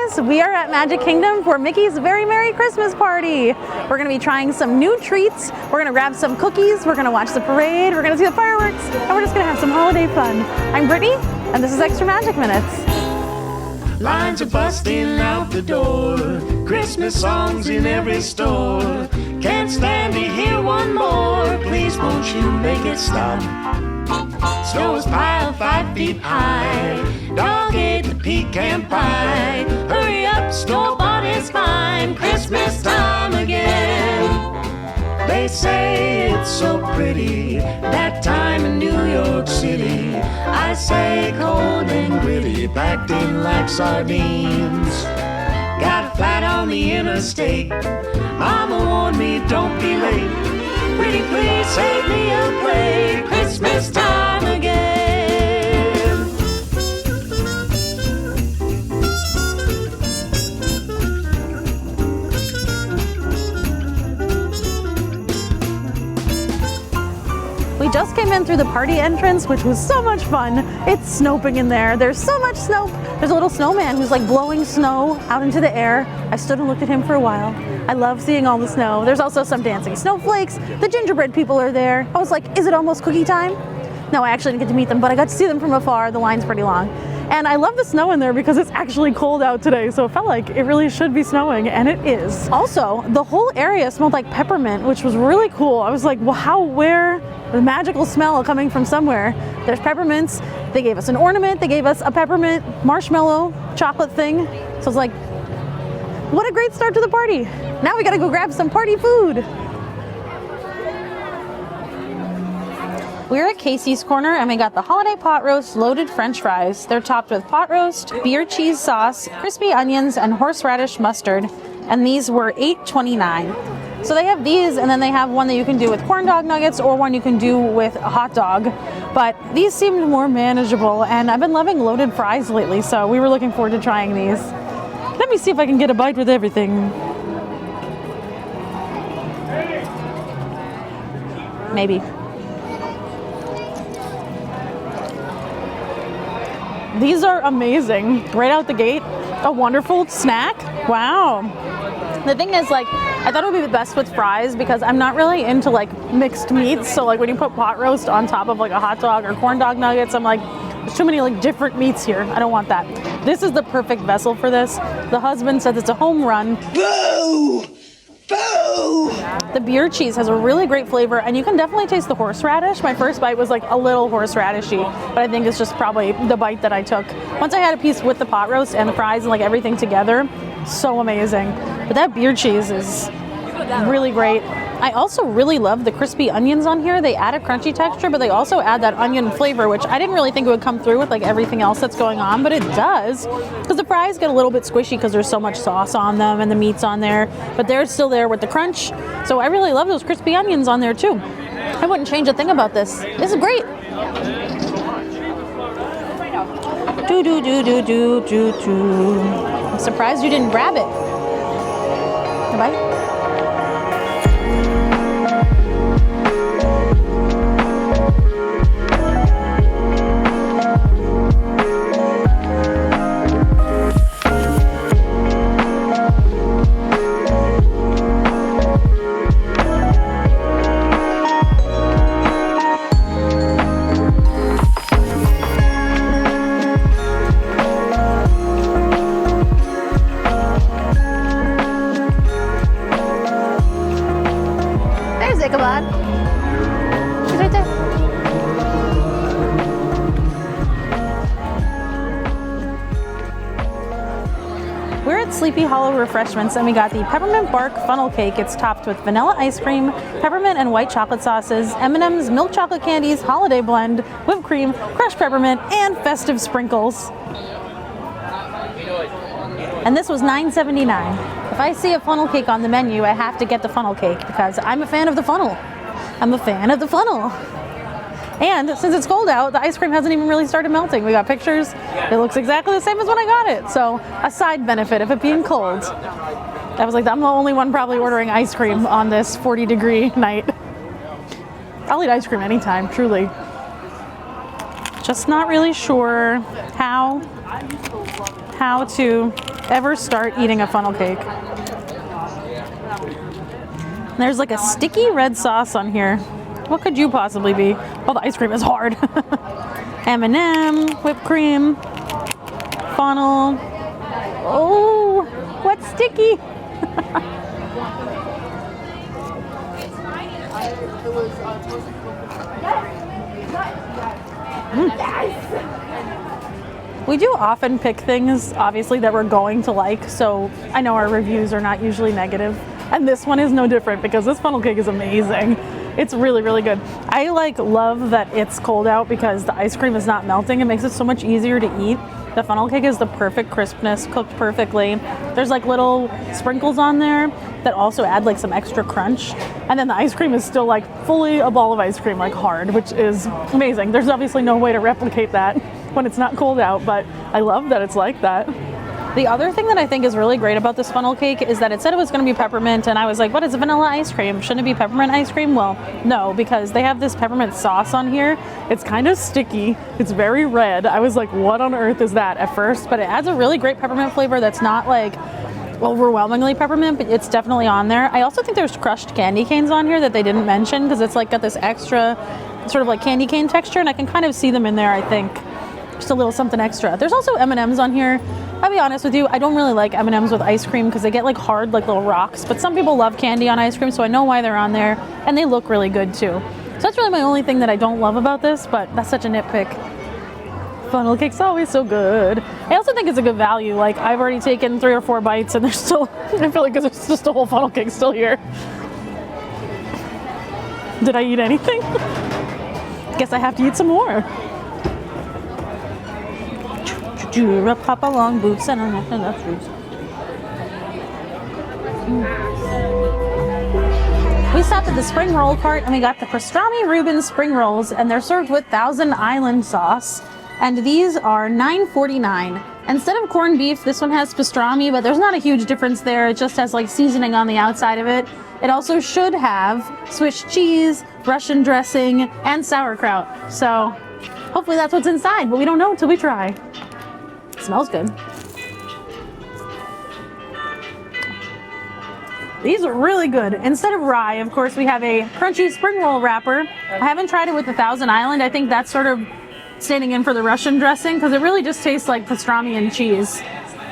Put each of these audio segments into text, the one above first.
Christmas. We are at Magic Kingdom for Mickey's Very Merry Christmas Party. We're going to be trying some new treats. We're going to grab some cookies. We're going to watch the parade. We're going to see the fireworks. And we're just going to have some holiday fun. I'm Brittany, and this is Extra Magic Minutes. Lines are busting out the door. Christmas songs in every store. Can't stand to hear one more. Please won't you make it stop? Snow is piled 5 feet high. Dog ate the pecan pie. Hurry up, store-bought is fine. Christmas time again. They say it's so pretty, that time in New York City. I say cold and gritty, packed in like sardines. Got a flat on the interstate. Mama warned me, don't be late. Pretty please save me a plate. Christmas time again. We just came in through the party entrance, which was so much fun. It's snowing in there. There's so much snow. There's a little snowman who's like blowing snow out into the air. I stood and looked at him for a while. I love seeing all the snow. There's also some dancing snowflakes. The gingerbread people are there. I was like, is it almost cookie time? No, I actually didn't get to meet them, but I got to see them from afar. The line's pretty long. And I love the snow in there because it's actually cold out today, so it felt like it really should be snowing, and it is. Also, the whole area smelled like peppermint, which was really cool. I was like, wow, where? The magical smell coming from somewhere. There's peppermints. They gave us an ornament. They gave us a peppermint marshmallow chocolate thing. So I was like, what a great start to the party. Now we gotta go grab some party food. We're at Casey's Corner and we got the holiday pot roast loaded french fries. They're topped with pot roast, beer cheese sauce, crispy onions, and horseradish mustard. And these were $8.29. So they have these, and then they have one that you can do with corn dog nuggets or one you can do with a hot dog. But these seemed more manageable, and I've been loving loaded fries lately, so we were looking forward to trying these. Let me see if I can get a bite with everything. Maybe. These are amazing. Right out the gate, a wonderful snack. Wow. The thing is, like, I thought it would be the best with fries because I'm not really into like mixed meats. So like when you put pot roast on top of like a hot dog or corn dog nuggets, I'm like, there's too many like different meats here. I don't want that. This is the perfect vessel for this. The husband says it's a home run. Boo! Boo! The beer cheese has a really great flavor, and you can definitely taste the horseradish. My first bite was like a little horseradishy, but I think it's just probably the bite that I took. Once I had a piece with the pot roast and the fries and like everything together, so amazing. But that beer cheese is really great. I also really love the crispy onions on here. They add a crunchy texture, but they also add that onion flavor, which I didn't really think it would come through with like everything else that's going on, but it does. Because the fries get a little bit squishy because there's so much sauce on them and the meat's on there, but they're still there with the crunch. So I really love those crispy onions on there too. I wouldn't change a thing about this. This is great. I'm surprised you didn't grab it. Bye. Sleepy Hollow Refreshments, and we got the peppermint bark funnel cake. It's topped with vanilla ice cream, peppermint and white chocolate sauces, M&M's milk chocolate candies, holiday blend, whipped cream, crushed peppermint, and festive sprinkles. And this was $9.79. If I see a funnel cake on the menu, I have to get the funnel cake because I'm a fan of the funnel. I'm a fan of the funnel. And since it's cold out, the ice cream hasn't even really started melting. We got pictures. It looks exactly the same as when I got it. So a side benefit of it being cold. I was like, I'm the only one probably ordering ice cream on this 40-degree night. I'll eat ice cream anytime, truly. Just not really sure how to ever start eating a funnel cake. There's like a sticky red sauce on here. What could you possibly be? Oh, the ice cream is hard. M&M, whipped cream, funnel. Oh, what's sticky? We do often pick things, obviously, that we're going to like, so I know our reviews are not usually negative. And this one is no different because this funnel cake is amazing. It's really, really good. I love that it's cold out because the ice cream is not melting. It makes it so much easier to eat. The funnel cake is the perfect crispness, cooked perfectly. There's like little sprinkles on there that also add like some extra crunch. And then the ice cream is still like fully a ball of ice cream, like hard, which is amazing. There's obviously no way to replicate that when it's not cold out, but I love that it's like that. The other thing that I think is really great about this funnel cake is that it said it was going to be peppermint, and I was like, what is vanilla ice cream? Shouldn't it be peppermint ice cream? Well, no, because they have this peppermint sauce on here. It's kind of sticky. It's very red. I was like, what on earth is that at first? But it adds a really great peppermint flavor that's not like overwhelmingly peppermint, but it's definitely on there. I also think there's crushed candy canes on here that they didn't mention because it's like got this extra sort of like candy cane texture, and I can kind of see them in there, I think. Just a little something extra. There's also M&Ms on here. I'll be honest with you, I don't really like M&Ms with ice cream because they get like hard, like little rocks, but some people love candy on ice cream, so I know why they're on there, and they look really good too. So that's really my only thing that I don't love about this, but that's such a nitpick. Funnel cake's always so good. I also think it's a good value. Like, I've already taken 3 or 4 bites and there's still, I feel like there's just a whole funnel cake still here. Did I eat anything? Guess I have to eat some more. Pop along boots and enough fruits. We stopped at the spring roll cart and we got the Pastrami Reuben spring rolls, and they're served with Thousand Island sauce. And these are $9.49. Instead of corned beef, this one has pastrami, but there's not a huge difference there. It just has like seasoning on the outside of it. It also should have Swiss cheese, Russian dressing, and sauerkraut. So hopefully that's what's inside, but we don't know until we try. It smells good. These are really good. Instead of rye, of course, we have a crunchy spring roll wrapper. I haven't tried it with the Thousand Island. I think that's sort of standing in for the Russian dressing because it really just tastes like pastrami and cheese.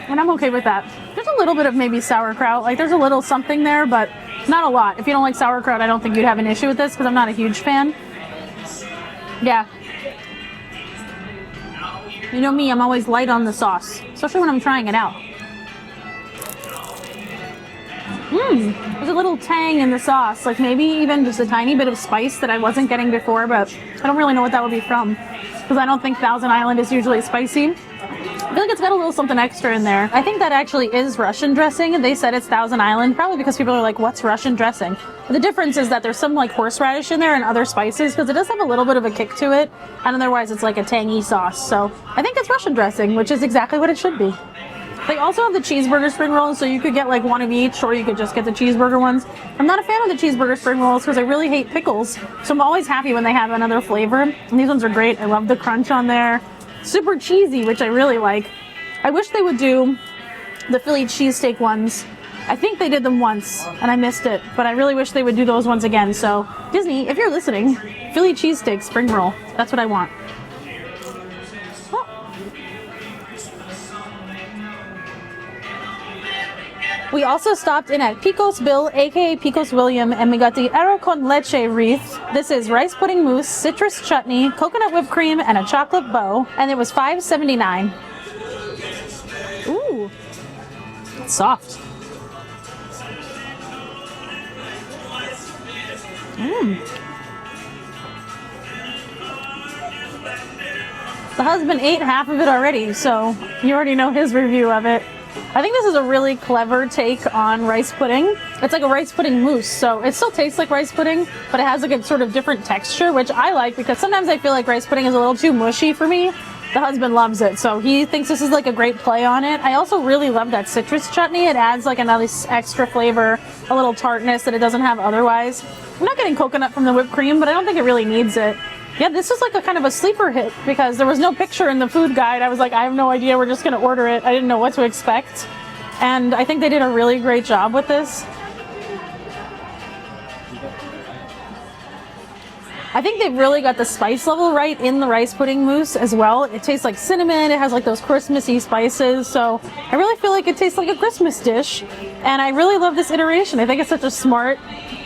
And I'm okay with that. There's a little bit of maybe sauerkraut. Like there's a little something there, but not a lot. If you don't like sauerkraut, I don't think you'd have an issue with this because I'm not a huge fan. Yeah. You know me, I'm always light on the sauce, especially when I'm trying it out. There's a little tang in the sauce, like maybe even just a tiny bit of spice that I wasn't getting before, but I don't really know what that would be from because I don't think Thousand Island is usually spicy. I feel like it's got a little something extra in there. I think that actually is Russian dressing. They said it's Thousand Island, probably because people are like, what's Russian dressing? But the difference is that there's some like horseradish in there and other spices because it does have a little bit of a kick to it. And otherwise it's like a tangy sauce. So I think it's Russian dressing, which is exactly what it should be. They also have the cheeseburger spring rolls, so you could get like one of each, or you could just get the cheeseburger ones. I'm not a fan of the cheeseburger spring rolls because I really hate pickles. So I'm always happy when they have another flavor. And these ones are great. I love the crunch on there. Super cheesy, which I really like. I wish they would do the Philly cheesesteak ones. I think they did them once and I missed it, but I really wish they would do those ones again. So Disney, if you're listening, Philly cheesesteak spring roll. That's what I want. We also stopped in at Pecos Bill, aka Pecos William, and we got the Arroz con Leche Wreath. This is rice pudding mousse, citrus chutney, coconut whipped cream, and a chocolate bow, and it was $5.79. Ooh, it's soft. The husband ate half of it already, so you already know his review of it. I think this is a really clever take on rice pudding. It's like a rice pudding mousse, so it still tastes like rice pudding, but it has like a sort of different texture, which I like because sometimes I feel like rice pudding is a little too mushy for me. The husband loves it, so he thinks this is like a great play on it. I also really love that citrus chutney. It adds like another extra flavor, a little tartness that it doesn't have otherwise. I'm not getting coconut from the whipped cream, but I don't think it really needs it. Yeah, this is like a kind of a sleeper hit because there was no picture in the food guide. I was like, I have no idea. We're just going to order it. I didn't know what to expect. And I think they did a really great job with this. I think they've really got the spice level right in the rice pudding mousse as well. It tastes like cinnamon, it has like those Christmassy spices, so I really feel like it tastes like a Christmas dish. And I really love this iteration. I think it's such a smart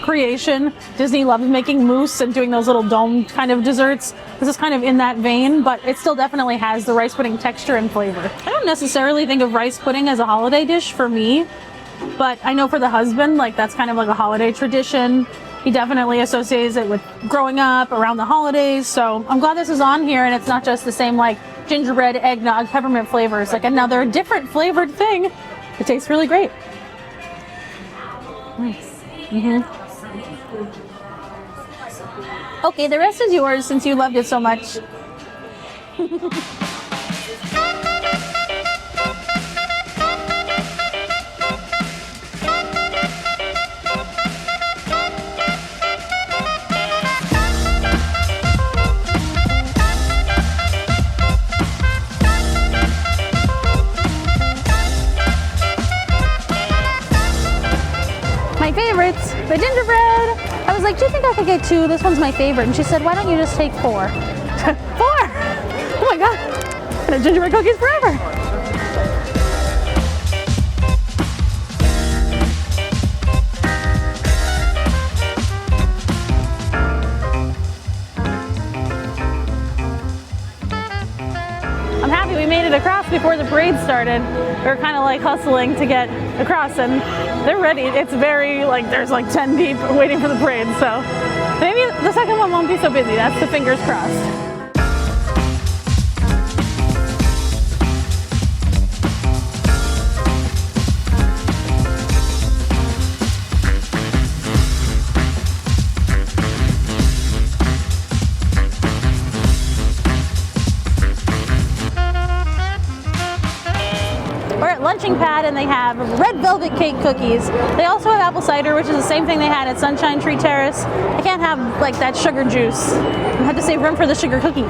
creation. Disney loves making mousse and doing those little dome kind of desserts. This is kind of in that vein, but it still definitely has the rice pudding texture and flavor. I don't necessarily think of rice pudding as a holiday dish for me, but I know for the husband, like that's kind of like a holiday tradition. He definitely associates it with growing up around the holidays, so I'm glad this is on here and it's not just the same like gingerbread, eggnog, peppermint flavors, like another different flavored thing. It tastes really great. Nice. Okay, the rest is yours since you loved it so much. My favorites, the gingerbread. I was like, do you think I could get 2? This one's my favorite. And she said, why don't you just take 4? 4! Oh my God, I'm gonna have gingerbread cookies forever. I'm happy we made it across before the parade started. We were kind of like hustling to get across and they're ready. It's very like, there's like 10 deep waiting for the parade. So maybe the second one won't be so busy. That's the fingers crossed. Lunching pad, and they have red velvet cake cookies. They also have apple cider, which is the same thing they had at Sunshine Tree Terrace. I can't have like that sugar juice. I have to save room for the sugar cookies.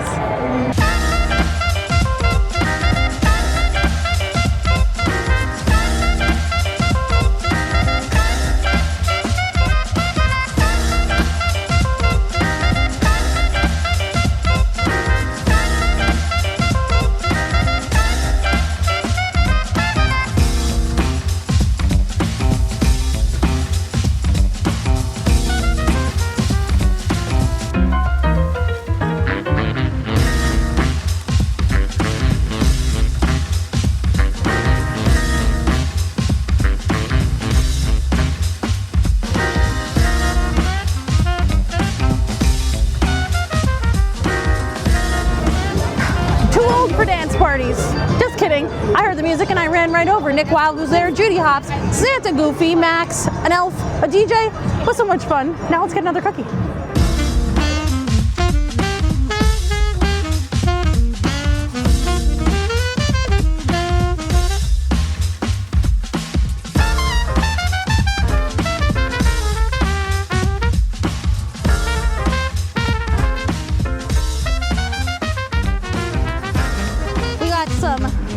Just kidding. I heard the music and I ran right over. Nick Wilde was there, Judy Hops, Santa Goofy, Max, an elf, a DJ. It was so much fun. Now let's get another cookie.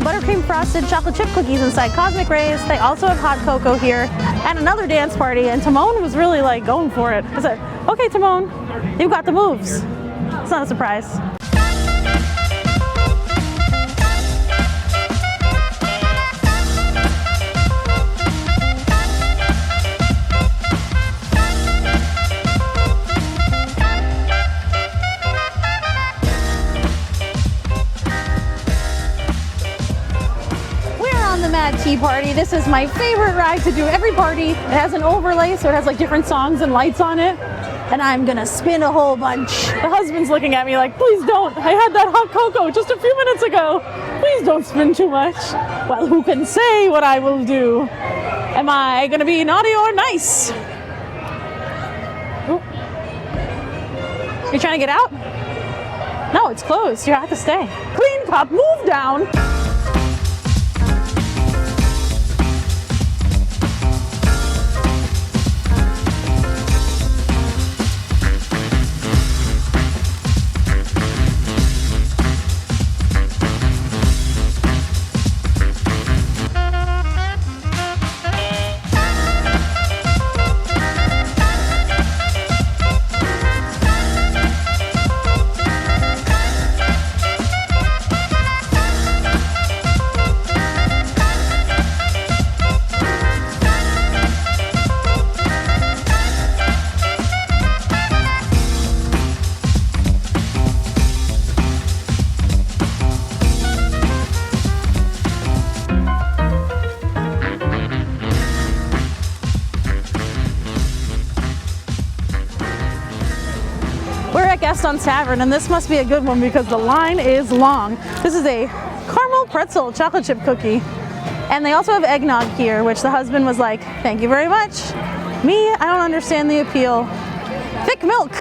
Buttercream frosted chocolate chip cookies inside Cosmic Rays. They also have hot cocoa here and another dance party. And Timon was really like going for it. I said, okay, Timon, you've got the moves. It's not a surprise. Tea party. This is my favorite ride to do every party. It has an overlay, so it has like different songs and lights on it. And I'm gonna spin a whole bunch. The husband's looking at me like, please don't. I had that hot cocoa just a few minutes ago. Please don't spin too much. Well, who can say what I will do? Am I gonna be naughty or nice? Ooh. You trying to get out? No, it's closed. You have to stay. Clean cup, move down. Gaston's Tavern, and this must be a good one because the line is long. This is a caramel pretzel chocolate chip cookie. And they also have eggnog here, which the husband was like, thank you very much. Me, I don't understand the appeal. Thick milk.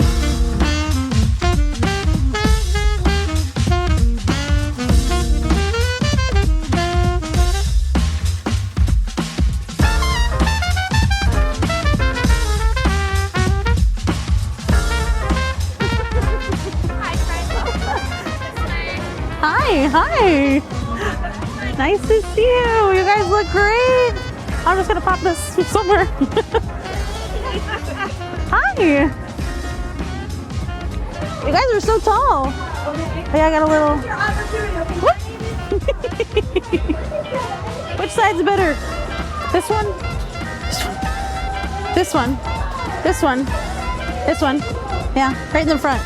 Hi. Nice to see you. You guys look great. I'm just gonna pop this somewhere. Hi. You guys are so tall. Hey, I got a little. Which side's better? This one? This one? This one? This one? Yeah, right in the front.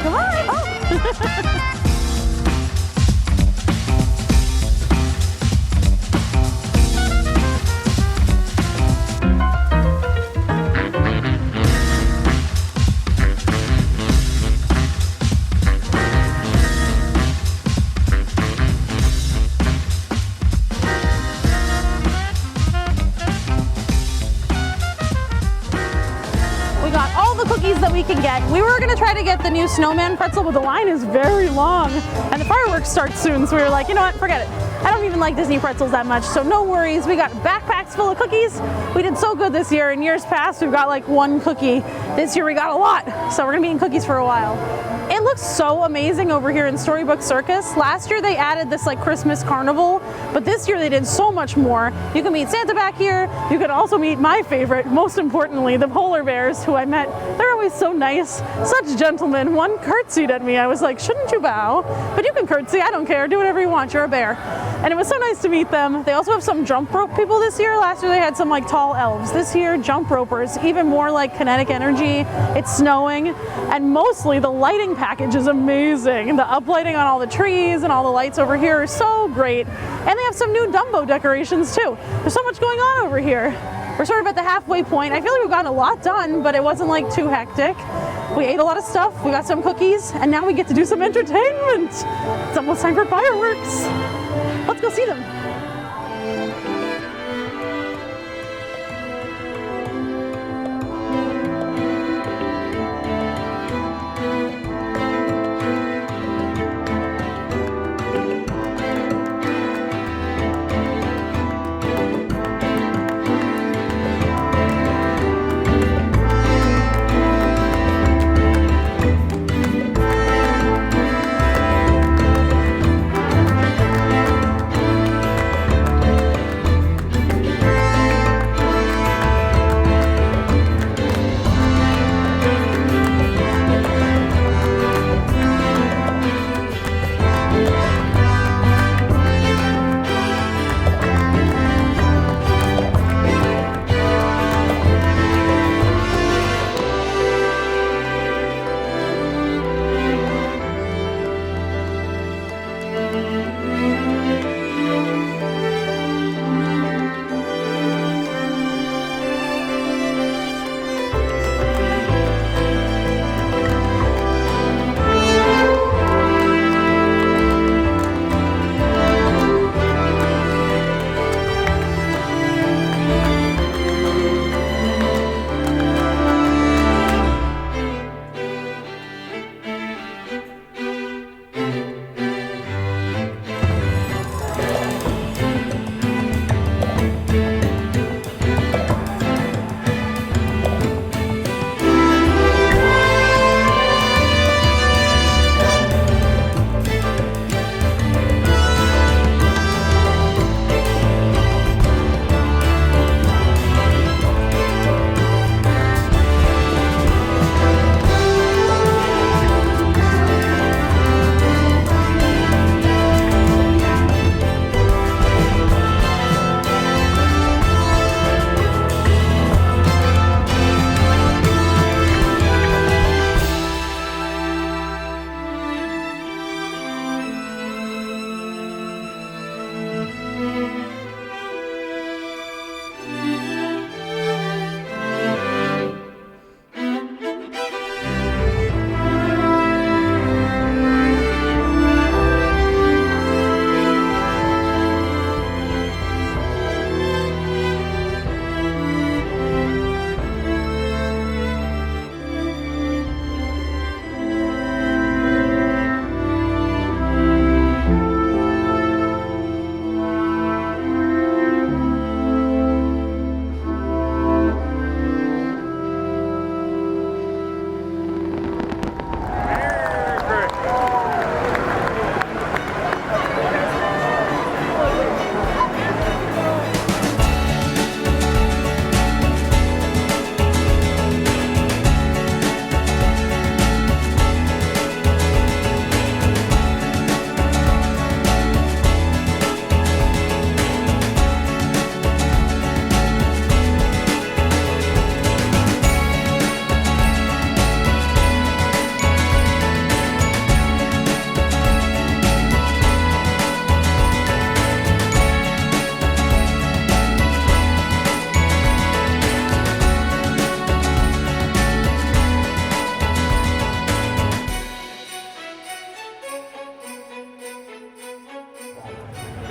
Come on! Oh. That we can get. We were gonna try to get the new snowman pretzel, but the line is very long and the fireworks start soon, so we were like, you know what, forget it. I don't even like Disney pretzels that much, so no worries. We got backpacks full of cookies. We did so good this year. In years past, we've got like one cookie. This year we got a lot, so we're gonna be eating cookies for a while. It looks so amazing over here in Storybook Circus. Last year they added this like Christmas carnival, but this year they did so much more. You can meet Santa back here. You can also meet my favorite, most importantly, the polar bears who I met. They're always so nice, such gentlemen. One curtsied at me. I was like, shouldn't you bow? But you can curtsy, I don't care. Do whatever you want, you're a bear. And it was so nice to meet them. They also have some jump rope people this year. Last year they had some like tall elves. This year, jump ropers, even more like kinetic energy. It's snowing, and mostly the lighting package is amazing. The uplighting on all the trees and all the lights over here are so great. And they have some new Dumbo decorations too. There's so much going on over here. We're sort of at the halfway point. I feel like we've gotten a lot done, but it wasn't like too hectic. We ate a lot of stuff, we got some cookies, and now we get to do some entertainment. It's almost time for fireworks. Let's go see them.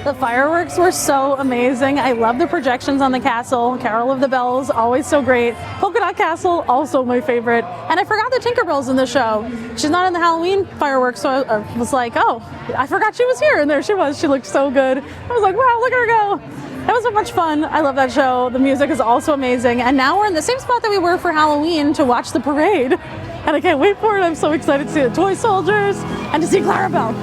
The fireworks were so amazing. I love the projections on the castle. Carol of the Bells, always so great. Polka Dot Castle, also my favorite. And I forgot that Tinkerbell's in the show. She's not in the Halloween fireworks, so I was like, oh, I forgot she was here. And there she was. She looked so good. I was like, wow, look at her go. That was so much fun. I love that show. The music is also amazing. And now we're in the same spot that we were for Halloween to watch the parade. And I can't wait for it. I'm so excited to see the toy soldiers and to see Clarabell.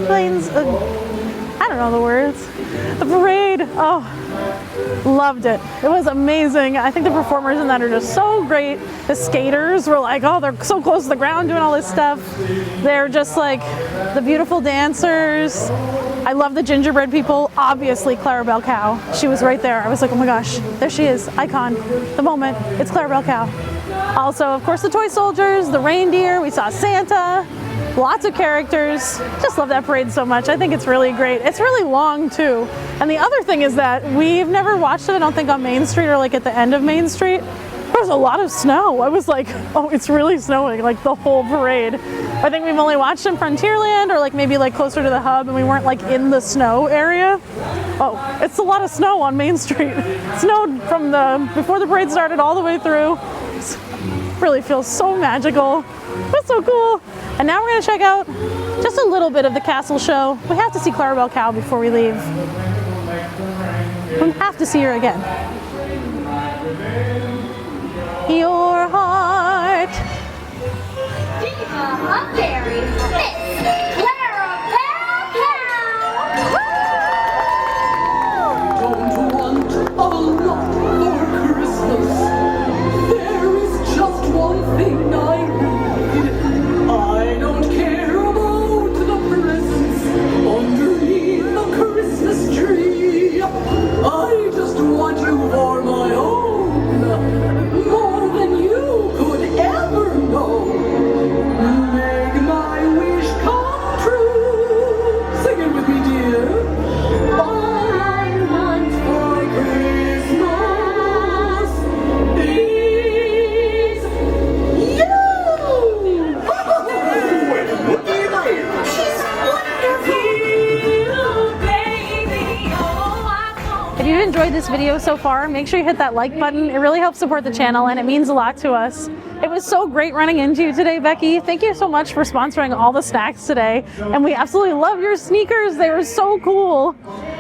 seaplanes. I don't know the words. The parade. Oh, loved it. It was amazing. I think the performers in that are just so great. The skaters were like, oh, they're so close to the ground doing all this stuff. They're just like the beautiful dancers. I love the gingerbread people. Obviously, Clarabell Cow. She was right there. I was like, oh my gosh, there she is. Icon. The moment. It's Clarabell Cow. Also, of course, the toy soldiers, the reindeer. We saw Santa. Lots of characters. Just love that parade so much. I think it's really great. It's really long too. And the other thing is that we've never watched it, I don't think, on Main Street or like at the end of Main Street. There was a lot of snow. I was like, oh, it's really snowing, like the whole parade. I think we've only watched in Frontierland or like maybe like closer to the hub, and we weren't like in the snow area. Oh, it's a lot of snow on Main Street. It snowed from before the parade started all the way through. Really feels so magical. That's so cool. And now we're going to check out just a little bit of the castle show. We have to see Clarabell Cow before we leave. We have to see her again. Your heart. Diva of Fairy, Miss Clarabell Cow! Don't want a lot for Christmas. There is just one thing I need. I don't care about the presents underneath the Christmas tree. I just want you for my own, more than you could ever know. Make my wish come true. Sing it with me, dear. All I want for Christmas is you. She's wonderful, baby. Oh, I want. If you've enjoyed this video so far, make sure you hit that like button. It really helps support the channel and it means a lot to us. It was so great running into you today, Becky. Thank you so much for sponsoring all the snacks today. And we absolutely love your sneakers. They were so cool.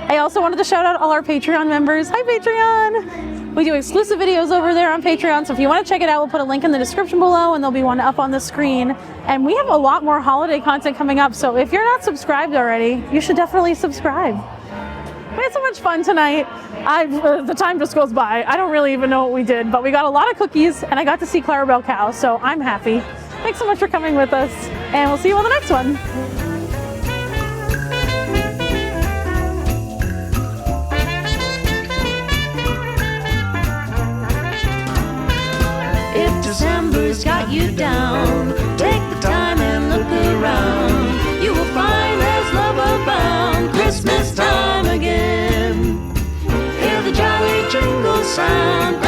I also wanted to shout out all our Patreon members. Hi, Patreon. We do exclusive videos over there on Patreon. So if you want to check it out, we'll put a link in the description below and there'll be one up on the screen. And we have a lot more holiday content coming up. So if you're not subscribed already, you should definitely subscribe. We had so much fun tonight. The time just goes by. I don't really even know what we did, but we got a lot of cookies and I got to see Clarabell Cow, so I'm happy. Thanks so much for coming with us, and we'll see you on the next one. If December's got you down, take the time and look around. You will find there's love abound. Christmas time again. Hear the jolly jingle sound.